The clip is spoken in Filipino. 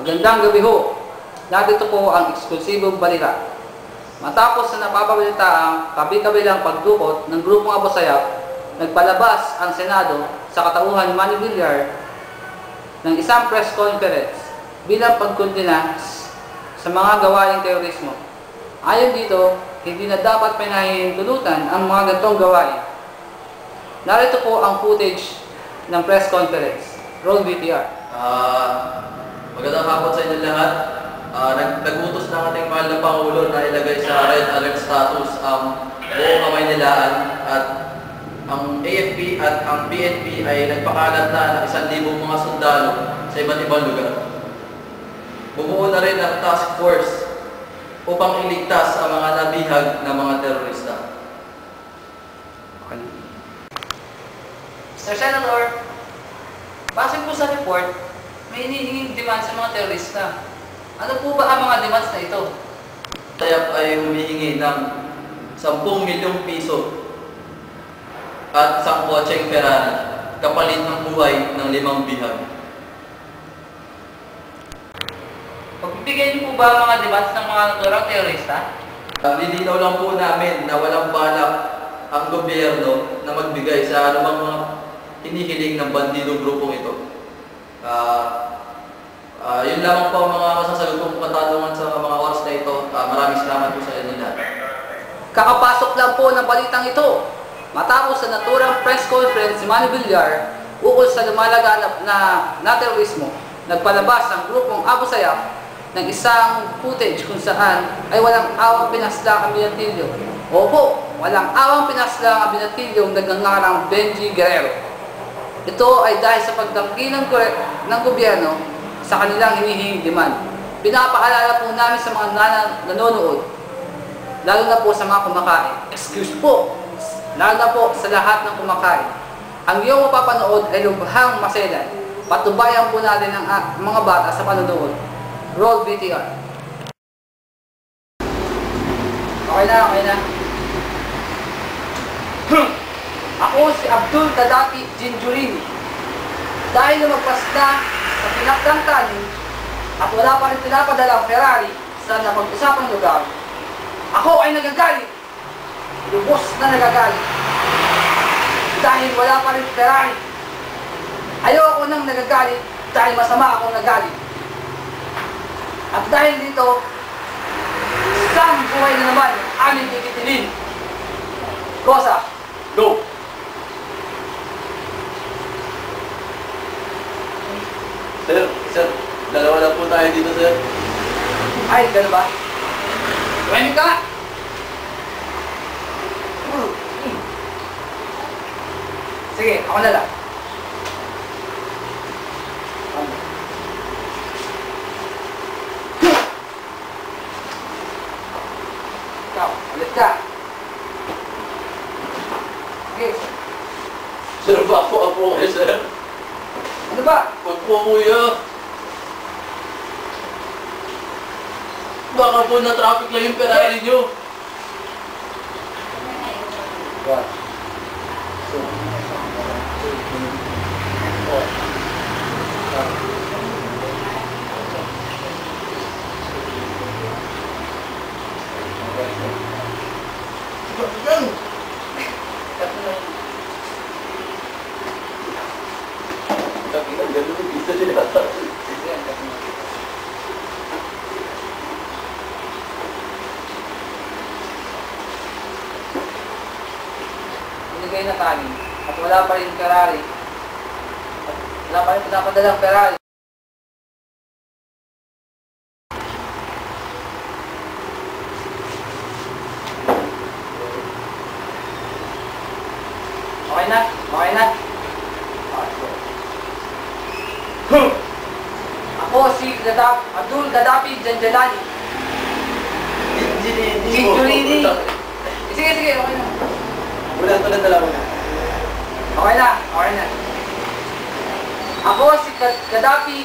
Magandang gabi ho. Narito po ang eksklusibong balita. Matapos na napapabalita ang kabi-kabilang pagdukot ng grupong Abu Sayyaf, nagpalabas ang Senado sa katauhan ni Manny Villar ng isang press conference bilang pagkondena sa mga gawaing terorismo. Ayon dito, hindi na dapat pinahihintulutan ang mga ganitong gawain. Narito po ang footage ng press conference. Roll VTR. Magandang hapon sa inyo lahat. Nag-utos ng ating mahal na Pangulo na ilagay sa red alert status ang buong Kamaynilaan at ang AFP at ang PNP ay nagpakalat na ng 1,000 mga sundalo sa iba't ibang lugar. Bumuo na rin ang task force upang iligtas ang mga nabihag na mga terorista. Mr. Senator, base po sa report, may hinihinging demand sa mga terorista. Ano po ba ang mga demands na ito? Tayap ay humihingi ng 10 milyong piso at isang kotseng Ferrari kapalit ng buhay ng 5 bihag. Pagbibigay niyo po ba ang mga demands ng mga naturang terorista? Lilinaw lang po namin na walang balak ang gobyerno na magbigay sa anumang mga hinihiling ng bandidong grupong ito. Yun lamang po ang mga masasagot kong katanungan sa mga oras na ito. Maraming salamat po sa inyo lahat. Kakapasok lang po ng balitang ito. Matapos sa naturang press conference si Manny Villar ukol sa lumalaganap na terorismo, nagpalabas ang grupong Abu Sayyaf ng isang footage kung saan ay walang awang pinaslang ang binatilyo. Opo, walang awang pinaslang ang binatilyong nagngangarang Benji Guerrero. Ito ay dahil sa pagtanggi ng gobyerno sa kanilang hinihinging demand. Pinapaalala po namin sa mga nanonood, lalo na po sa mga kumakain. Excuse po, lalo na po sa lahat ng kumakain. Ang iyong mapapanood ay lubhang maselan. Patubayan po natin ang mga bata sa panonood. Roll VTR. Okay na. Ako si Abdul Gaddafi Jinjurini. Dahil lumagpas na sa pinakdang tanin at wala pa rin pinapadalang Ferrari sa napag-usapang lugar, ako ay nagagalit. Lubos na nagagalit. Dahil wala pa rin Ferrari. Ayoko nang nagagalit dahil masama akong nagalit. At dahil dito, isang buhay na naman ang aming tikitilin. Kosa, go! Sir, dalawa na po tayo dito, sir. Ay, gano'n ba? Tuwing ka! Sige, ako na lang. Ikaw, ulit ka. Sige. Sir, bako kayo, sir. Ano ba? Huwag po, kuya. Baka po na-traffic lang yung Ferrari nyo. What? Binigay na kanin at wala pa rin Ferrari at wala pa rin pinapadalang Ferrari. Okay na. Ako si Abdul Gaddafi Janjalani. Jinjurini. Sige, okay na. Wala dala mo na. Okay na. Ako si Gaddafi.